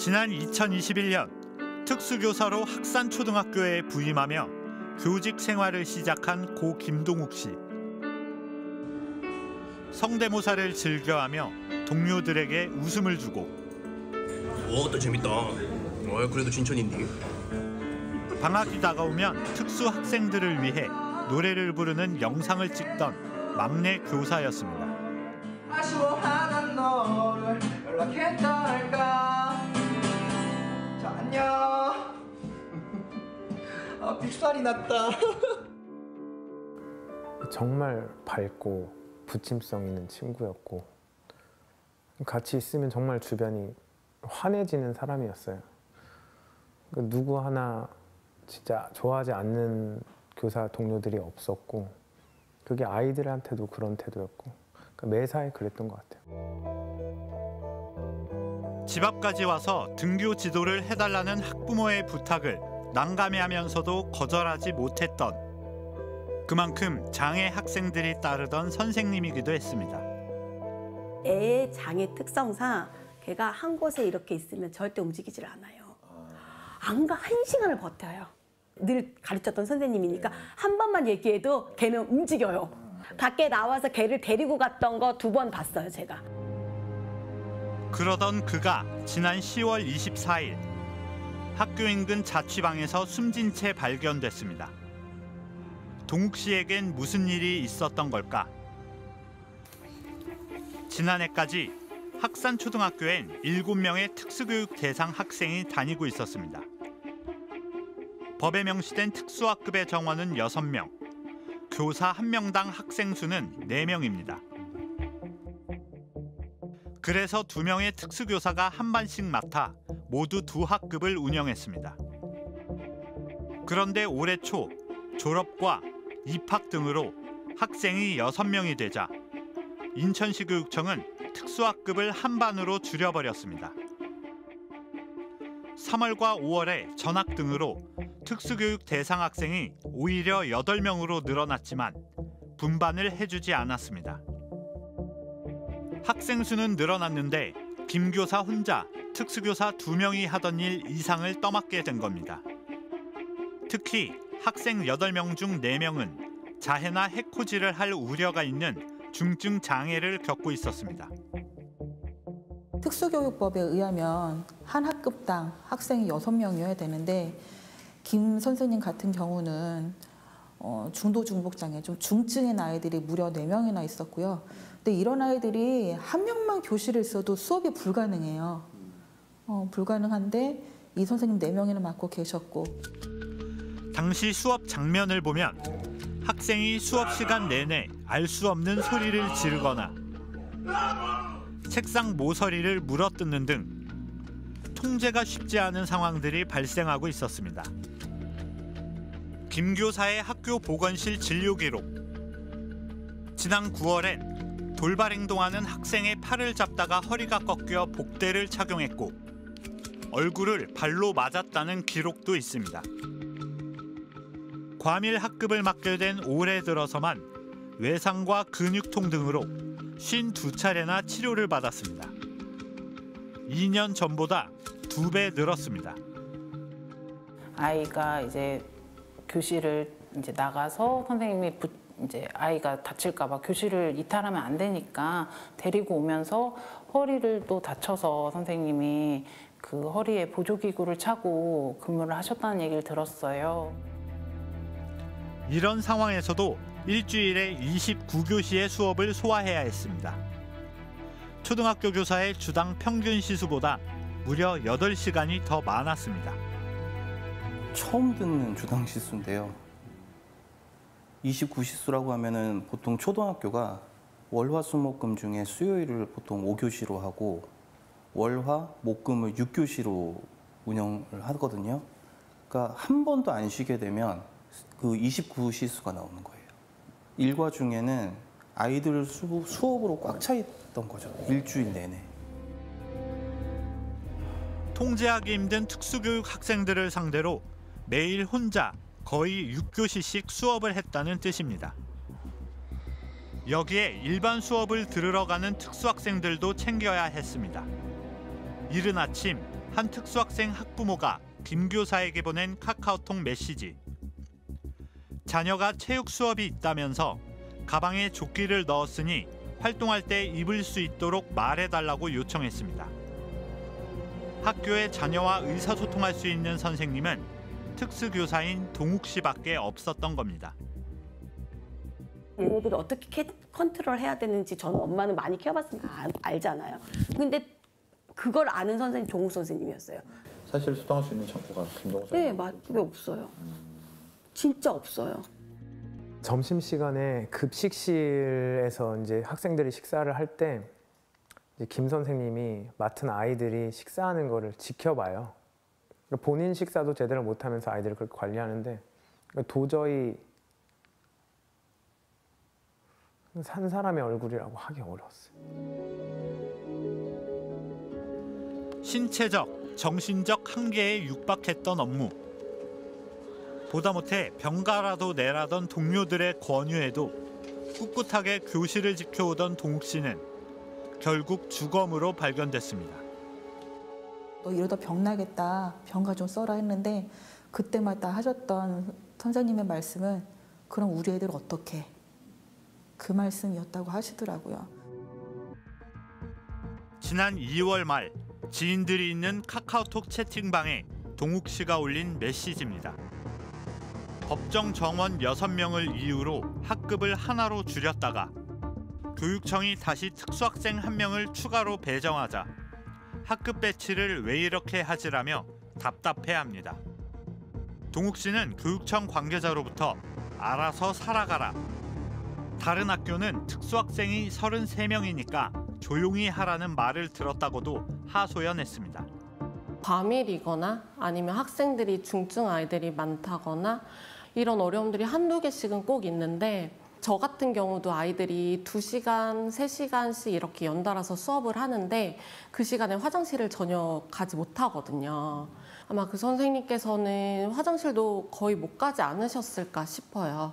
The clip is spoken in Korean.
지난 2021년 특수교사로 학산초등학교에 부임하며 교직 생활을 시작한 고 김동욱 씨. 성대모사를 즐겨하며 동료들에게 웃음을 주고 또 재밌다. 그래도 진천인데. 방학이 다가오면 특수 학생들을 위해 노래를 부르는 영상을 찍던 막내 교사였습니다. 아쉬워하는 너를 연락했다 할까. 자, 안녕. 빅살이 났다. 정말 밝고 부침성 있는 친구였고 같이 있으면 정말 주변이 환해지는 사람이었어요. 누구 하나 진짜 좋아하지 않는 교사 동료들이 없었고 그게 아이들한테도 그런 태도였고 매사에 그랬던 것 같아요. 집 앞까지 와서 등교 지도를 해달라는 학부모의 부탁을 난감해하면서도 거절하지 못했던 그만큼 장애 학생들이 따르던 선생님이기도 했습니다. 애의 장애 특성상 걔가 한 곳에 이렇게 있으면 절대 움직이질 않아요. 안가 1시간을 버텨요. 늘 가르쳤던 선생님이니까 한 번만 얘기해도 걔는 움직여요. 밖에 나와서 걔를 데리고 갔던 거 2번 봤어요, 제가. 그러던 그가 지난 10월 24일 학교 인근 자취방에서 숨진 채 발견됐습니다. 동욱 씨에겐 무슨 일이 있었던 걸까? 지난해까지 학산초등학교엔 7명의 특수교육 대상 학생이 다니고 있었습니다. 법에 명시된 특수학급의 정원은 6명, 교사 1명당 학생 수는 4명입니다. 그래서 2명의 특수교사가 한 반씩 맡아 모두 2학급을 운영했습니다. 그런데 올해 초 졸업과 입학 등으로 학생이 6명이 되자 인천시 교육청은 특수학급을 한 반으로 줄여버렸습니다. 3월과 5월에 전학 등으로 특수교육 대상 학생이 오히려 8명으로 늘어났지만 분반을 해주지 않았습니다. 학생 수는 늘어났는데 김 교사 혼자 특수교사 2명이 하던 일 이상을 떠맡게 된 겁니다. 특히 학생 8명 중 4명은 자해나 해코지를 할 우려가 있는 중증 장애를 겪고 있었습니다. 특수교육법에 의하면 한 학급당 학생이 6명이어야 되는데 김 선생님 같은 경우는 중도 중복장애, 좀 중증인 아이들이 무려 4명이나 있었고요. 근데 이런 아이들이 한 명만 교실에 있어도 수업이 불가능해요. 불가능한데 이 선생님 4명이나 맡고 계셨고. 당시 수업 장면을 보면 학생이 수업 시간 내내 알 수 없는 소리를 지르거나 책상 모서리를 물어뜯는 등 통제가 쉽지 않은 상황들이 발생하고 있었습니다. 김 교사의 학교 보건실 진료 기록. 지난 9월엔 돌발 행동하는 학생의 팔을 잡다가 허리가 꺾여 복대를 착용했고 얼굴을 발로 맞았다는 기록도 있습니다. 과밀 학급을 맡게 된 올해 들어서만 외상과 근육통 등으로 52차례나 치료를 받았습니다. 2년 전보다 2배 늘었습니다. 아이가 이제 교실을 이제 나가서 선생님이 이제 아이가 다칠까봐 교실을 이탈하면 안 되니까 데리고 오면서 허리를 또 다쳐서 선생님이 그 허리에 보조기구를 차고 근무를 하셨다는 얘기를 들었어요. 이런 상황에서도 일주일에 29교시의 수업을 소화해야 했습니다. 초등학교 교사의 주당 평균 시수보다 무려 8시간이 더 많았습니다. 처음 듣는 주당 시수인데요. 29시수라고 하면은 보통 초등학교가 월화수목금 중에 수요일을 보통 5교시로 하고 월화 목금을 6교시로 운영을 하거든요. 그러니까 한 번도 안 쉬게 되면 그 29시수가 나오는 거예요. 일과 중에는 아이들 수업으로 꽉 차 있던 거죠. 일주일 내내. 통제하기 힘든 특수교육 학생들을 상대로 매일 혼자 거의 6교시씩 수업을 했다는 뜻입니다. 여기에 일반 수업을 들으러 가는 특수학생들도 챙겨야 했습니다. 이른 아침 한 특수학생 학부모가 김 교사에게 보낸 카카오톡 메시지. 자녀가 체육 수업이 있다면서 가방에 조끼를 넣었으니 활동할 때 입을 수 있도록 말해달라고 요청했습니다. 학교에 자녀와 의사소통할 수 있는 선생님은 특수교사인 동욱 씨밖에 없었던 겁니다. 얘네들이 어떻게 컨트롤해야 되는지 저는 엄마는 많이 키워봤으니까 알잖아요. 근데 그걸 아는 선생님 동욱 선생님이었어요. 사실 소통할 수 있는 창구가 김동욱 네, 그게 없어요. 진짜 없어요. 점심시간에 급식실에서 이제 학생들이 식사를 할 때 김 선생님이 맡은 아이들이 식사하는 거를 지켜봐요. 본인 식사도 제대로 못하면서 아이들을 그렇게 관리하는데 도저히 산 사람의 얼굴이라고 하기 어려웠어요. 신체적, 정신적 한계에 육박했던 업무. 보다 못해 병가라도 내라던 동료들의 권유에도 꿋꿋하게 교실을 지켜오던 동욱 씨는 결국 주검으로 발견됐습니다. 너 이러다 병 나겠다. 병가 좀 써라 했는데 그때마다 하셨던 선생님의 말씀은 그럼 우리 애들 어떡해? 그 말씀이었다고 하시더라고요. 지난 2월 말 지인들이 있는 카카오톡 채팅방에 동욱 씨가 올린 메시지입니다. 법정 정원 6명을 이유로 학급을 하나로 줄였다가 교육청이 다시 특수학생 1명을 추가로 배정하자 학급 배치를 왜 이렇게 하지라며 답답해합니다. 동욱 씨는 교육청 관계자로부터 알아서 살아가라. 다른 학교는 특수학생이 33명이니까 조용히 하라는 말을 들었다고도 하소연했습니다. 과밀이거나 아니면 학생들이 중증 아이들이 많다거나 이런 어려움들이 한두 개씩은 꼭 있는데 저 같은 경우도 아이들이 2시간, 3시간씩 이렇게 연달아서 수업을 하는데 그 시간에 화장실을 전혀 가지 못하거든요. 아마 그 선생님께서는 화장실도 거의 못 가지 않으셨을까 싶어요.